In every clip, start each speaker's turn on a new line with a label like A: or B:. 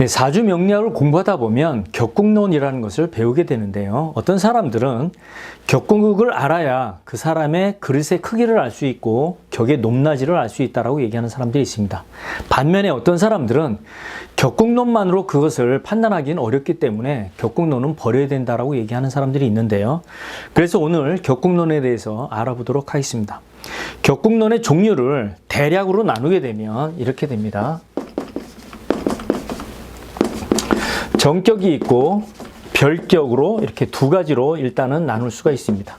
A: 네, 사주 명리학을 공부하다 보면 격국론이라는 것을 배우게 되는데요. 어떤 사람들은 격국을 알아야 그 사람의 그릇의 크기를 알 수 있고 격의 높낮이를 알 수 있다고 얘기하는 사람들이 있습니다. 반면에 어떤 사람들은 격국론만으로 그것을 판단하기는 어렵기 때문에 격국론은 버려야 된다라고 얘기하는 사람들이 있는데요. 그래서 오늘 격국론에 대해서 알아보도록 하겠습니다. 격국론의 종류를 대략으로 나누게 되면 이렇게 됩니다. 정격이 있고 별격으로 이렇게 두 가지로 일단은 나눌 수가 있습니다.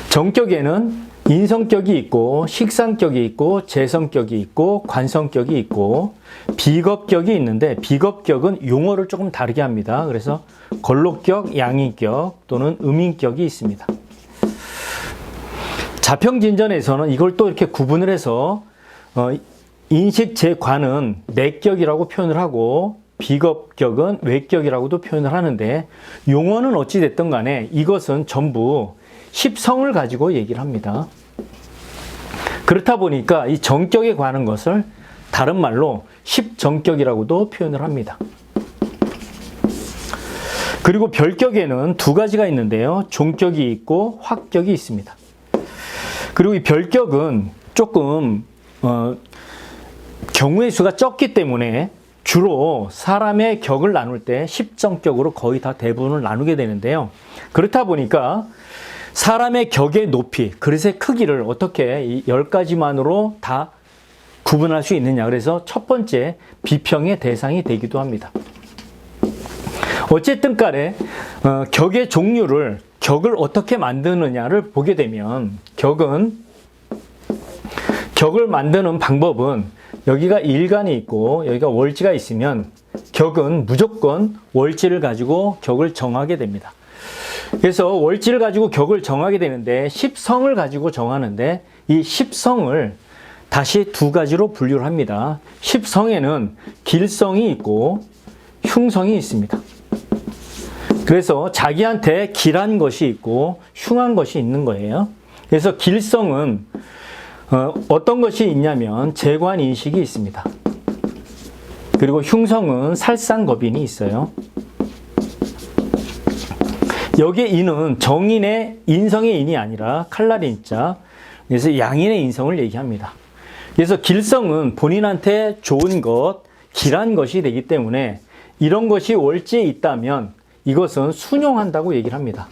A: 정격에는 인성격이 있고 식상격이 있고 재성격이 있고 관성격이 있고 비겁격이 있는데 비겁격은 용어를 조금 다르게 합니다. 그래서 걸록격, 양인격 또는 음인격이 있습니다. 자평진전에서는 이걸 또 이렇게 구분을 해서 인식재관은 내격이라고 표현을 하고 비겁격은 외격이라고도 표현을 하는데 용어는 어찌됐든 간에 이것은 전부 십성을 가지고 얘기를 합니다. 그렇다 보니까 이 정격에 관한 것을 다른 말로 십정격이라고도 표현을 합니다. 그리고 별격에는 두 가지가 있는데요. 종격이 있고 확격이 있습니다. 그리고 이 별격은 조금 경우의 수가 적기 때문에 주로 사람의 격을 나눌 때 십정격으로 거의 다 대부분을 나누게 되는데요. 그렇다 보니까 사람의 격의 높이, 그릇의 크기를 어떻게 이 10가지만으로 다 구분할 수 있느냐. 그래서 첫 번째 비평의 대상이 되기도 합니다. 어쨌든 간에 격의 종류를, 격을 어떻게 만드느냐를 보게 되면 격을 만드는 방법은 여기가 일간이 있고 여기가 월지가 있으면 격은 무조건 월지를 가지고 격을 정하게 됩니다. 그래서 월지를 가지고 격을 정하게 되는데 십성을 가지고 정하는데 이 십성을 다시 두 가지로 분류를 합니다. 십성에는 길성이 있고 흉성이 있습니다. 그래서 자기한테 길한 것이 있고 흉한 것이 있는 거예요. 그래서 길성은 어떤 것이 있냐면 재관인식이 있습니다. 그리고 흉성은 살상겁인이 있어요. 여기에 인은 정인의 인성의 인이 아니라 칼날인자, 그래서 양인의 인성을 얘기합니다. 그래서 길성은 본인한테 좋은 것, 길한 것이 되기 때문에 이런 것이 월지에 있다면 이것은 순용한다고 얘기를 합니다.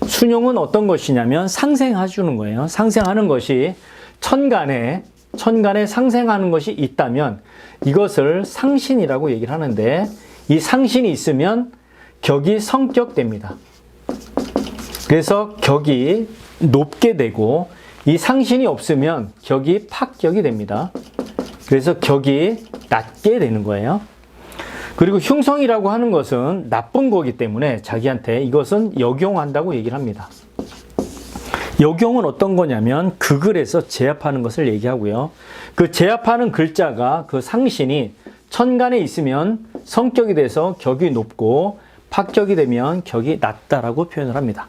A: 순용은 어떤 것이냐면 상생해주는 거예요. 상생하는 것이 천간에 상생하는 것이 있다면 이것을 상신이라고 얘기를 하는데 이 상신이 있으면 격이 성격됩니다. 그래서 격이 높게 되고 이 상신이 없으면 격이 파격이 됩니다. 그래서 격이 낮게 되는 거예요. 그리고 흉성이라고 하는 것은 나쁜 거기 때문에 자기한테 이것은 역용한다고 얘기를 합니다. 역용은 어떤 거냐면 극을해서 제압하는 것을 얘기하고요. 그 제압하는 글자가 그 상신이 천간에 있으면 성격이 돼서 격이 높고 파격이 되면 격이 낮다라고 표현을 합니다.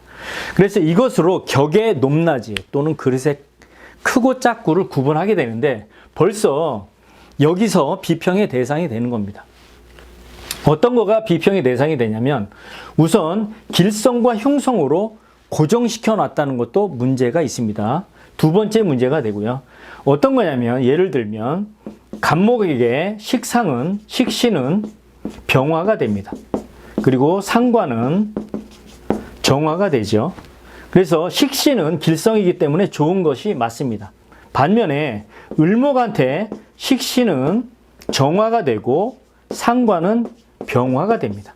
A: 그래서 이것으로 격의 높낮이 또는 그릇의 크고 작고를 구분하게 되는데 벌써 여기서 비평의 대상이 되는 겁니다. 어떤 거가 비평의 대상이 되냐면 우선 길성과 흉성으로 고정시켜 놨다는 것도 문제가 있습니다. 두 번째 문제가 되고요. 어떤 거냐면 예를 들면 간목에게 식신은 병화가 됩니다. 그리고 상관은 정화가 되죠. 그래서 식신은 길성이기 때문에 좋은 것이 맞습니다. 반면에 을목한테 식신은 정화가 되고 상관은 병화가 됩니다.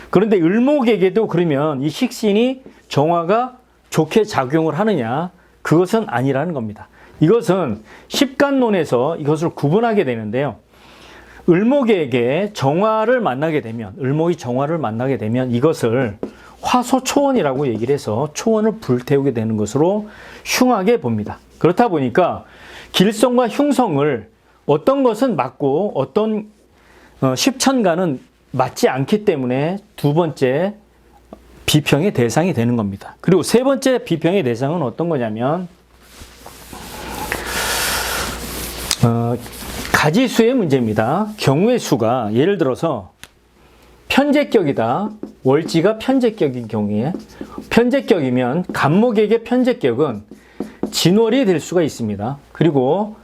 A: 그런데 을목에게도 그러면 이 식신이 정화가 좋게 작용을 하느냐? 그것은 아니라는 겁니다. 이것은 십간론에서 이것을 구분하게 되는데요. 을목에게 정화를 만나게 되면, 을목이 정화를 만나게 되면 이것을 화소초원이라고 얘기를 해서 초원을 불태우게 되는 것으로 흉하게 봅니다. 그렇다 보니까 길성과 흉성을 어떤 것은 맞고 어떤 십천간은 맞지 않기 때문에 두 번째 비평의 대상이 되는 겁니다. 그리고 세 번째 비평의 대상은 어떤 거냐면 가지수의 문제입니다. 경우의 수가 예를 들어서 편제격이다. 월지가 편제격인 경우에 편제격이면 간목에게 편제격은 진월이 될 수가 있습니다. 그리고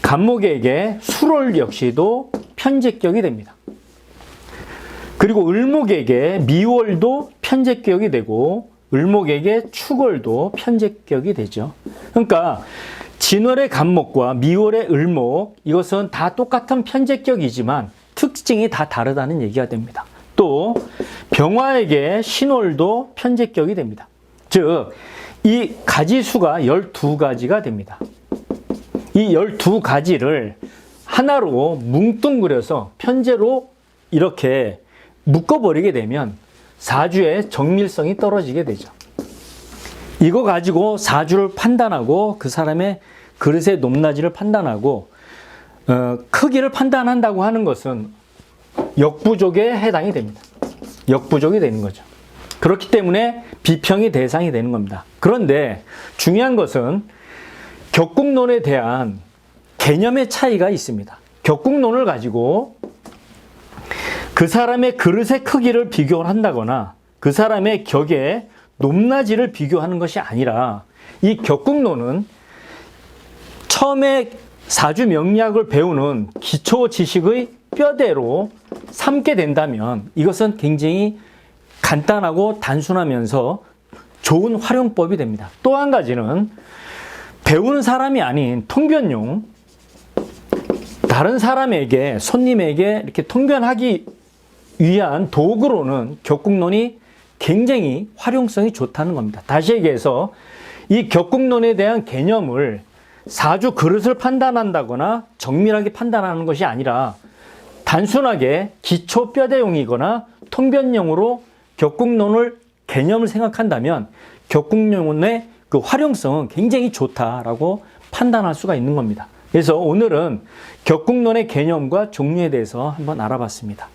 A: 간목에게 수월 역시도 편제격이 됩니다. 그리고 을목에게 미월도 편제격이 되고 을목에게 축월도 편제격이 되죠. 그러니까 진월의 간목과 미월의 을목 이것은 다 똑같은 편제격이지만 특징이 다 다르다는 얘기가 됩니다. 또 병화에게 신월도 편제격이 됩니다. 즉 이 가지수가 12가지가 됩니다. 이 12가지를 하나로 뭉뚱그려서 편제로 이렇게 묶어버리게 되면 사주의 정밀성이 떨어지게 되죠. 이거 가지고 사주를 판단하고 그 사람의 그릇의 높낮이를 판단하고 크기를 판단한다고 하는 것은 역부족에 해당이 됩니다. 역부족이 되는 거죠. 그렇기 때문에 비평의 대상이 되는 겁니다. 그런데 중요한 것은 격국론에 대한 개념의 차이가 있습니다. 격국론을 가지고 그 사람의 그릇의 크기를 비교를 한다거나 그 사람의 격의 높낮이를 비교하는 것이 아니라 이 격국론은 처음에 사주 명리학을 배우는 기초 지식의 뼈대로 삼게 된다면 이것은 굉장히 간단하고 단순하면서 좋은 활용법이 됩니다. 또 한 가지는 배우는 사람이 아닌 통변용, 다른 사람에게, 손님에게 이렇게 통변하기 위한 도구로는 격국론이 굉장히 활용성이 좋다는 겁니다. 다시 얘기해서 이 격국론에 대한 개념을 사주 그릇을 판단한다거나 정밀하게 판단하는 것이 아니라 단순하게 기초 뼈대용이거나 통변용으로 격국론을 개념을 생각한다면 격국론의 그 활용성은 굉장히 좋다라고 판단할 수가 있는 겁니다. 그래서 오늘은 격국론의 개념과 종류에 대해서 한번 알아봤습니다.